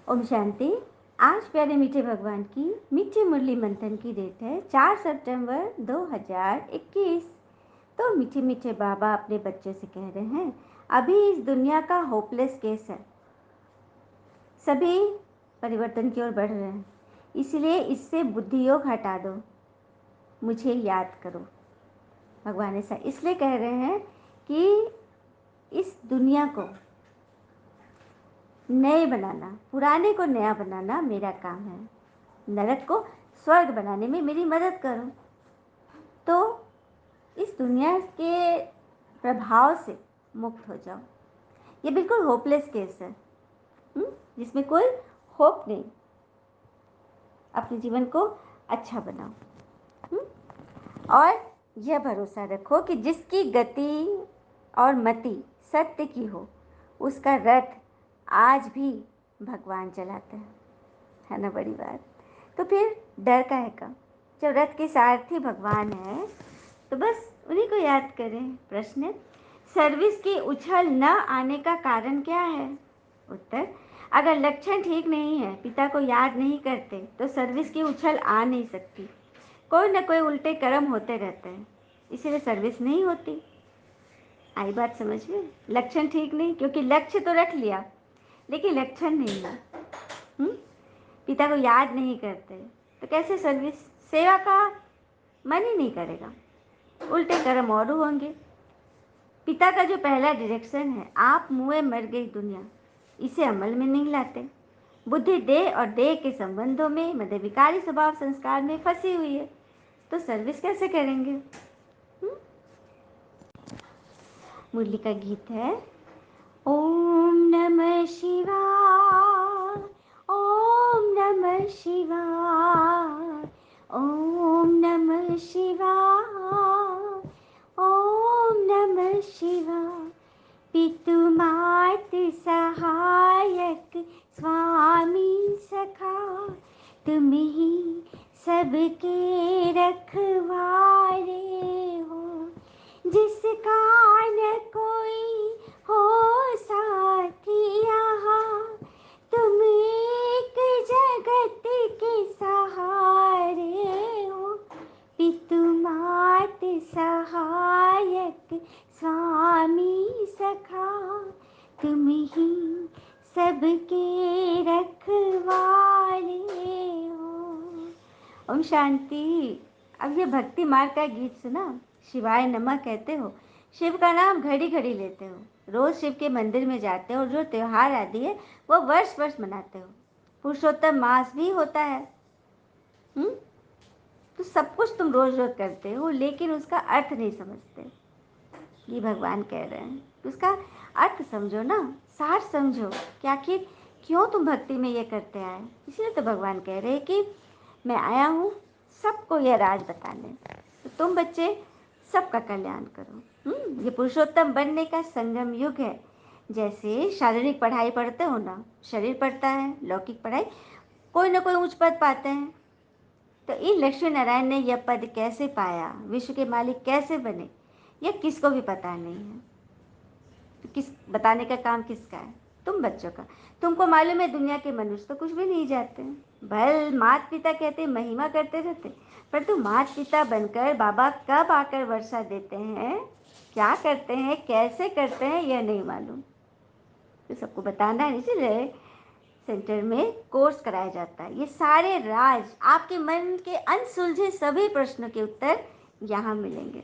ओम शांति। आज प्यारे मीठे भगवान की मीठी मुरली मंथन की डेट है 4 सितंबर 2021। तो मीठे मीठे बाबा अपने बच्चे से कह रहे हैं, अभी इस दुनिया का होपलेस केस है, सभी परिवर्तन की ओर बढ़ रहे हैं, इसलिए इससे बुद्धि योग हटा दो, मुझे याद करो। भगवान ऐसा इसलिए कह रहे हैं कि इस दुनिया को नए बनाना, पुराने को नया बनाना मेरा काम है। नरक को स्वर्ग बनाने में मेरी मदद करो। तो इस दुनिया के प्रभाव से मुक्त हो जाओ। ये बिल्कुल होपलेस केस है, जिसमें कोई होप नहीं। अपने जीवन को अच्छा बनाओ, और यह भरोसा रखो कि जिसकी गति और मति सत्य की हो, उसका रथ आज भी भगवान चलाते हैं। है ना बड़ी बात। तो फिर डर काहे का? जब रथ के सारथी भगवान है तो बस उन्हीं को याद करें। प्रश्न, सर्विस की उछल न आने का कारण क्या है? उत्तर, अगर लक्षण ठीक नहीं है, पिता को याद नहीं करते, तो सर्विस की उछल आ नहीं सकती। कोई ना कोई उल्टे कर्म होते रहते हैं, इसीलिए सर्विस नहीं होती। आई बात समझ में? लक्षण ठीक नहीं, क्योंकि लक्ष्य तो रख लिया लेकिन लक्षण नहीं है। पिता को याद नहीं करते तो कैसे सर्विस? सेवा का मन ही नहीं करेगा, उल्टे कर्म और होंगे। पिता का जो पहला डायरेक्शन है, आप मुए मर गई दुनिया, इसे अमल में नहीं लाते। बुद्धि देह और देह के संबंधों में, मतलब विकारी स्वभाव संस्कार में फंसी हुई है, तो सर्विस कैसे करेंगे? मुरली का गीत है, ओम नमः शिवाय, ओम नमः शिवाय, ओम नमः शिवाय, ओम नमः शिवाय। पितु मातु सहायक स्वामी सखा, तुम ही सबके रखवारे हो। जिसका न कोई हो साथी यहाँ, तुम एक जगत के सहारे हो। पितु मात सहायक स्वामी सखा, तुम ही सबके रखवारे हो। ओम शांति। अब ये भक्ति मार्ग का गीत सुना, शिवाय नमः कहते हो, शिव का नाम घड़ी घड़ी लेते हो, रोज शिव के मंदिर में जाते हो, और जो त्योहार आदि है वो वर्ष वर्ष मनाते हो। पुरुषोत्तम मास भी होता है। तो सब कुछ तुम रोज रोज करते हो, लेकिन उसका अर्थ नहीं समझते। ये भगवान कह रहे हैं, उसका अर्थ समझो ना, सार समझो कि आखिर क्यों तुम भक्ति में ये करते आए। इसलिए तो भगवान कह रहे हैं कि मैं आया हूँ सबको यह राज बताने। तो तुम बच्चे सबका कल्याण करो। ये पुरुषोत्तम बनने का संगम युग है। जैसे शारीरिक पढ़ाई पढ़ते हो ना, शरीर पढ़ता है, लौकिक पढ़ाई, कोई ना कोई उच्च पद पाते हैं। तो इन लक्ष्मी नारायण ने यह पद कैसे पाया, विश्व के मालिक कैसे बने, यह किसको भी पता नहीं है। तो किस बताने का काम किसका है? तुम बच्चों का। तुमको मालूम है दुनिया के मनुष्य तो कुछ भी नहीं जाते हैं, भल माता पिता कहते महिमा करते रहते, परंतु माता पिता बनकर बाबा कब आकर वर्षा देते हैं, क्या करते हैं, कैसे करते हैं, यह नहीं मालूम। तो सबको बताना है, इसलिए सेंटर में कोर्स कराया जाता है। ये सारे राज, आपके मन के अनसुलझे सभी प्रश्नों के उत्तर यहाँ मिलेंगे।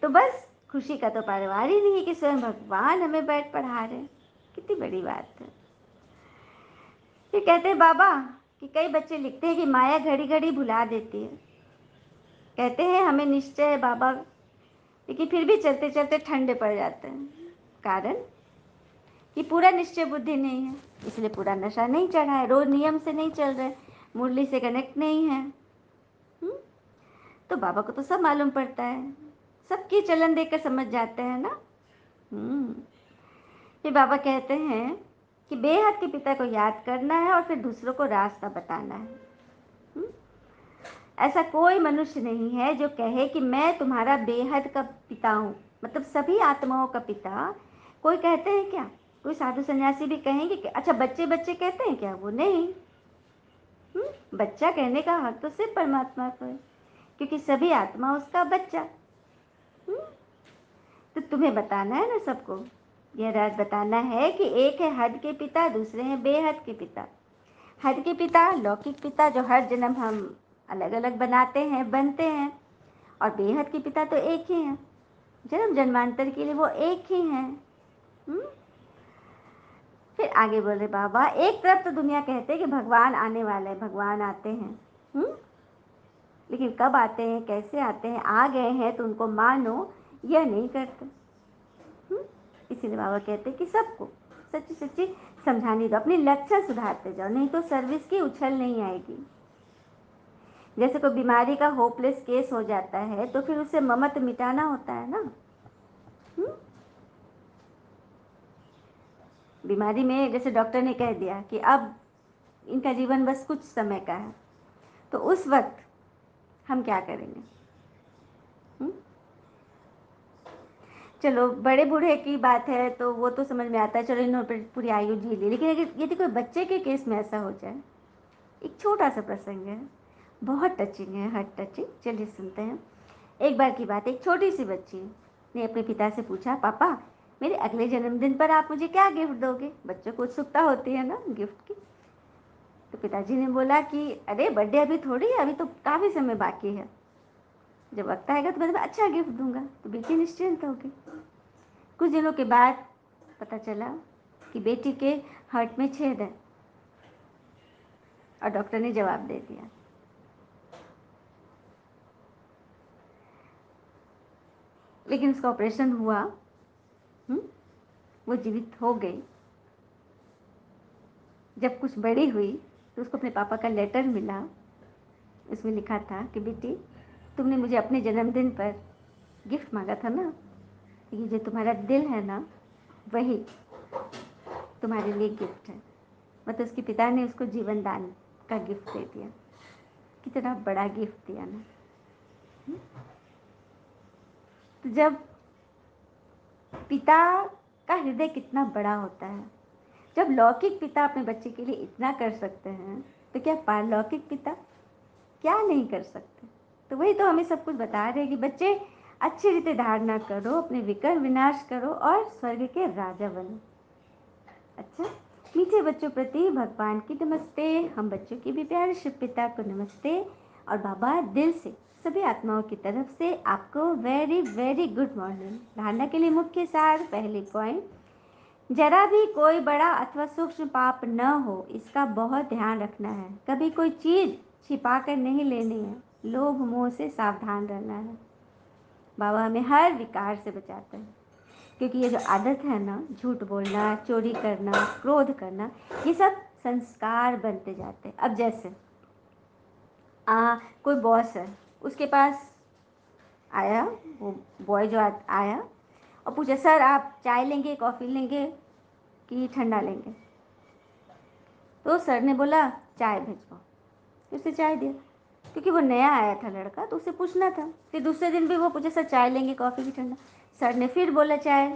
तो बस खुशी का तो पारिवार ही नहीं है कि स्वयं भगवान हमें बैठ पढ़ा रहे हैं। कितनी बड़ी बात है। फिर कहते हैं बाबा कि कई बच्चे लिखते हैं कि माया घड़ी घड़ी भुला देती है। कहते हैं हमें निश्चय है बाबा, लेकिन फिर भी चलते चलते ठंडे पड़ जाते हैं। कारण कि पूरा निश्चय बुद्धि नहीं है, इसलिए पूरा नशा नहीं चढ़ा है, रोज नियम से नहीं चल रहे, मुरली से कनेक्ट नहीं है। तो बाबा को तो सब मालूम पड़ता है, सबकी चलन देखकर समझ जाते हैं ना। फिर बाबा कहते हैं कि बेहद के पिता को याद करना है और फिर दूसरों को रास्ता बताना है। ऐसा कोई मनुष्य नहीं है जो कहे कि मैं तुम्हारा बेहद का पिता हूँ, मतलब सभी आत्माओं का पिता। कोई कहते हैं क्या? कोई साधु सन्यासी भी कहेंगे कि अच्छा बच्चे बच्चे कहते हैं क्या? वो नहीं। बच्चा कहने का हक तो सिर्फ परमात्मा को है, क्योंकि सभी आत्मा उसका बच्चा। तो तुम्हें बताना है ना सबको, यह राज बताना है कि एक है हद के पिता, दूसरे हैं बेहद के पिता। हद के पिता लौकिक पिता जो हर जन्म हम अलग अलग बनाते हैं, बनते हैं, और बेहद के पिता तो एक ही हैं, जन्म जन्मांतर के लिए वो एक ही हैं। फिर आगे बोले बाबा, एक तरफ तो दुनिया कहते हैं कि भगवान आने वाले हैं, भगवान आते हैं, लेकिन कब आते हैं, कैसे आते हैं, आ गए हैं तो उनको मानो, यह नहीं करते। इसीलिए बाबा कहते हैं कि सबको सच्ची सच्ची समझाने दो, अपनी लक्षण सुधारते जाओ, नहीं तो सर्विस की उछल नहीं आएगी। जैसे कोई बीमारी का होपलेस केस हो जाता है तो फिर उसे ममत मिटाना होता है ना। बीमारी में जैसे डॉक्टर ने कह दिया कि अब इनका जीवन बस कुछ समय का है, तो उस वक्त हम क्या करेंगे? चलो बड़े बूढ़े की बात है तो वो तो समझ में आता है, चलो इन्होंने पूरी आयु जी ली, लेकिन अगर यदि कोई बच्चे के केस में ऐसा हो जाए, एक छोटा सा प्रसंग है, बहुत टचिंग है, हार्ट टचिंग, चलिए सुनते हैं। एक बार की बात, एक छोटी सी बच्ची ने अपने पिता से पूछा, पापा मेरे अगले जन्मदिन पर आप मुझे क्या गिफ्ट दोगे? बच्चों को उत्सुकता होती है ना गिफ्ट की। तो पिताजी ने बोला कि अरे बर्थडे अभी थोड़ी है, अभी तो काफ़ी समय बाकी है, जब वक्त आएगा तो मैं तुम्हें अच्छा गिफ्ट दूंगा। तो बेटी निश्चिंत हो गई। कुछ दिनों के बाद पता चला कि बेटी के हार्ट में छेद है, और डॉक्टर ने जवाब दे दिया। लेकिन उसका ऑपरेशन हुआ, वो जीवित हो गई। जब कुछ बड़ी हुई तो उसको अपने पापा का लेटर मिला, उसमें लिखा था कि बेटी तुमने मुझे अपने जन्मदिन पर गिफ्ट मांगा था ना, ये जो तुम्हारा दिल है ना, वही तुम्हारे लिए गिफ्ट है। मतलब उसके पिता ने उसको जीवन दान का गिफ्ट दे दिया। कितना बड़ा गिफ्ट दिया ना। तो जब पिता का हृदय कितना बड़ा होता है, जब लौकिक पिता अपने बच्चे के लिए इतना कर सकते हैं, तो क्या पारलौकिक पिता क्या नहीं कर सकते? तो वही तो हमें सब कुछ बता रहे हैं कि बच्चे अच्छी रीति धारणा करो, अपने विकर्म विनाश करो और स्वर्ग के राजा बनो। अच्छा, मीठे बच्चों प्रति भगवान की नमस्ते। हम बच्चों की भी प्यारे शिव पिता को नमस्ते। और बाबा दिल से सभी आत्माओं की तरफ से आपको वेरी वेरी गुड मॉर्निंग। धारणा के लिए मुख्य सार, पहली पॉइंट, जरा भी कोई बड़ा अथवा सूक्ष्म पाप न हो, इसका बहुत ध्यान रखना है। कभी कोई चीज़ छिपा कर नहीं लेनी है, लोभ मोह से सावधान रहना है। बाबा हमें हर विकार से बचाते हैं, क्योंकि ये जो आदत है ना, झूठ बोलना, चोरी करना, क्रोध करना, ये सब संस्कार बनते जाते हैं। अब जैसे कोई बॉस है, उसके पास आया वो बॉय जो आया और पूछा, सर आप चाय लेंगे, कॉफ़ी लेंगे कि ठंडा लेंगे? तो सर ने बोला चाय भिजवाओ। उसे चाय दिया, क्योंकि वो नया आया था लड़का, तो उसे पूछना था। फिर दूसरे दिन भी वो पूछा, सर चाय लेंगे, कॉफ़ी की ठंडा? सर ने फिर बोला चाय।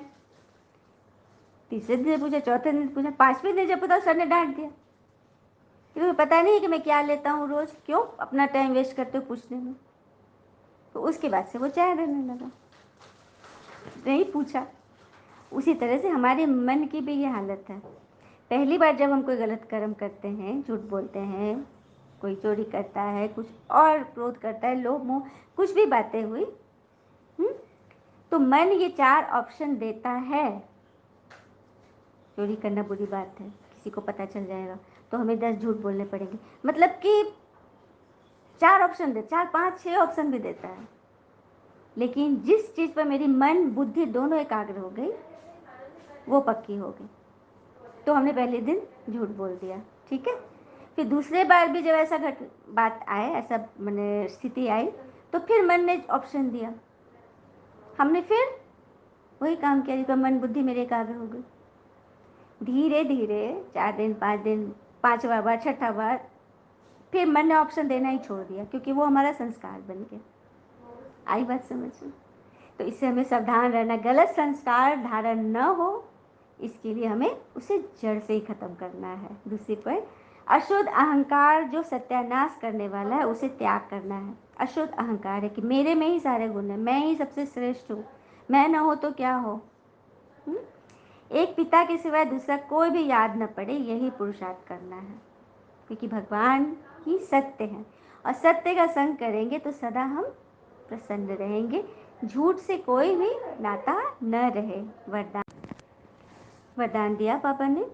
तीसरे दिन पूछा, चौथे दिन पूछा, पांचवें दिन जब पूछा सर ने डांट दिया कि तुम्हें पता नहीं है कि मैं क्या लेता हूँ रोज़, क्यों अपना टाइम वेस्ट करते हो पूछने में? तो उसके बाद से वो चाय देने लगा, नहीं पूछा। उसी तरह से हमारे मन की भी ये हालत है। पहली बार जब हम कोई गलत कर्म करते हैं, झूठ बोलते हैं, कोई चोरी करता है, कुछ और क्रोध करता है, लोभ मोह कुछ भी बातें हुई, तो मन ये चार ऑप्शन देता है। चोरी करना बुरी बात है, किसी को पता चल जाएगा तो हमें 10 झूठ बोलने पड़ेंगे, मतलब कि 4 ऑप्शन दे, 4 5 6 ऑप्शन भी देता है। लेकिन जिस चीज़ पर मेरी मन बुद्धि दोनों एकाग्र हो गई, वो पक्की हो गई, तो हमने पहले दिन झूठ बोल दिया, ठीक है। फिर दूसरे बार भी जब ऐसा बात आए, ऐसा मैंने स्थिति आई, तो फिर मन ने ऑप्शन दिया, हमने फिर वही काम किया, जिसका मन बुद्धि मेरे एकाग्र हो गई। धीरे धीरे 4 दिन 5 दिन, 5वां बार, 6ठा बार, फिर मन ने ऑप्शन देना ही छोड़ दिया, क्योंकि वो हमारा संस्कार बन गया। आई बात समझ में? तो इससे हमें सावधान रहना, गलत संस्कार धारण न हो, इसके लिए हमें उसे जड़ से ही खत्म करना है। दूसरी पॉइंट, अशुद्ध अहंकार जो सत्यानाश करने वाला है उसे त्याग करना है। अशुद्ध अहंकार है कि मेरे में ही सारे गुण हैं, मैं ही सबसे श्रेष्ठ हूँ, मैं ना हो तो क्या हो। एक पिता के सिवाय दूसरा कोई भी याद न पड़े, यही पुरुषार्थ करना है, क्योंकि भगवान ही सत्य है और सत्य का संग करेंगे तो सदा हम प्रसन्न रहेंगे, झूठ से कोई भी नाता न रहे। वरदान वरदान दिया पापा ने,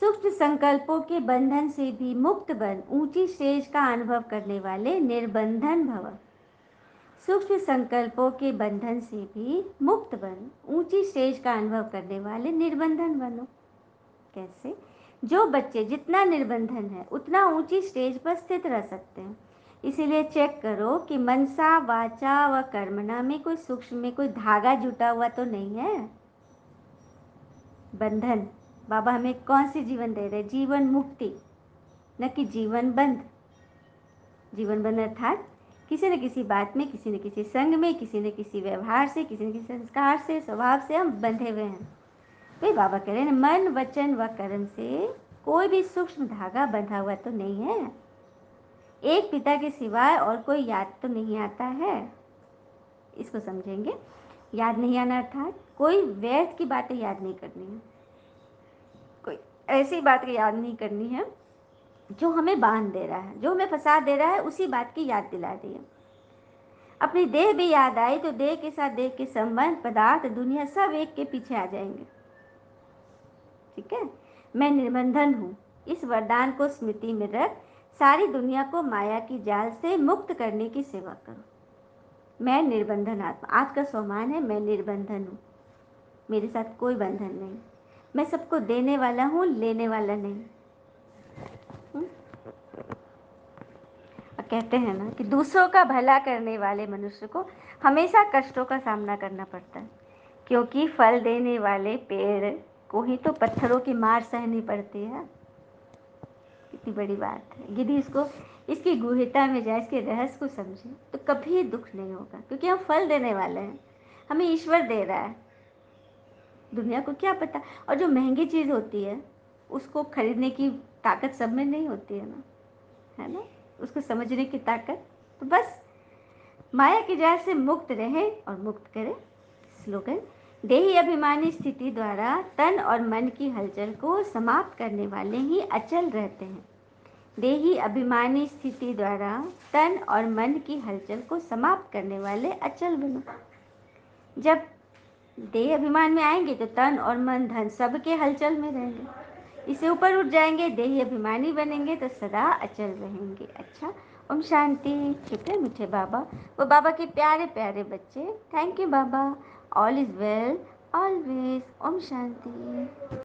सूक्ष्म संकल्पों के बंधन से भी मुक्त बन ऊंची स्टेज का अनुभव करने वाले निर्बंधन भव। सूक्ष्म संकल्पों के बंधन से भी मुक्त बन ऊंची स्टेज का अनुभव करने वाले निर्बंधन बनो। कैसे? जो बच्चे जितना निर्बंधन है उतना ऊंची स्टेज पर स्थित रह सकते हैं। इसीलिए चेक करो कि मनसा वाचा व कर्मणा में कोई सूक्ष्म में कोई धागा जुटा हुआ तो नहीं है। बंधन, बाबा हमें कौन सी जीवन दे रहे? जीवन मुक्ति, न कि जीवन बंध। जीवन बंध अर्थात किसी न किसी बात में, किसी न किसी संग में, किसी न किसी व्यवहार से, किसी न किसी संस्कार से, स्वभाव से हम बंधे हुए हैं। तो बाबा कह रहे हैं मन वचन व कर्म से कोई भी सूक्ष्म धागा बंधा हुआ तो नहीं है। एक पिता के सिवाय और कोई याद तो नहीं आता है। इसको समझेंगे। याद नहीं आना अर्थात कोई व्यर्थ की बातें याद नहीं करनी है, कोई ऐसी बात याद नहीं करनी है जो हमें बांध दे रहा है, जो हमें फंसा दे रहा है, उसी बात की याद दिला रही है। अपनी देह भी याद आई तो देह के साथ देह के संबंध, पदार्थ, दुनिया सब एक के पीछे आ जाएंगे। ठीक है। मैं निर्बंधन हूँ, इस वरदान को स्मृति में रख सारी दुनिया को माया की जाल से मुक्त करने की सेवा करो। मैं निर्बंधन आत्मा, आज का स्वमान है मैं निर्बंधन हूँ, मेरे साथ कोई बंधन नहीं, मैं सबको देने वाला हूँ, लेने वाला नहीं। कहते हैं ना कि दूसरों का भला करने वाले मनुष्य को हमेशा कष्टों का सामना करना पड़ता है, क्योंकि फल देने वाले पेड़ को ही तो पत्थरों की मार सहनी पड़ती है। कितनी बड़ी बात है। यदि इसको इसकी गूढ़ता में जाए, इसके रहस्य को समझे तो कभी दुख नहीं होगा, क्योंकि हम फल देने वाले हैं, हमें ईश्वर दे रहा है। दुनिया को क्या पता। और जो महंगी चीज़ होती है उसको खरीदने की ताकत सब में नहीं होती है ना, है ना, उसको समझने की ताकत। तो बस माया की जाल से मुक्त रहे और मुक्त करे। स्लोगन, देही अभिमानी स्थिति द्वारा तन और मन की हलचल को समाप्त करने वाले ही अचल रहते हैं। देही अभिमानी स्थिति द्वारा तन और मन की हलचल को समाप्त करने वाले अचल बनो। जब देह अभिमान में आएंगे तो तन और मन धन सबके हलचल में रहेंगे, इससे ऊपर उठ जाएंगे, देही अभिमानी बनेंगे तो सदा अचल रहेंगे। अच्छा, ओम शांति। शुक्र मीठे बाबा, वो बाबा के प्यारे प्यारे बच्चे। थैंक यू बाबा। All is well always. ओम शांति।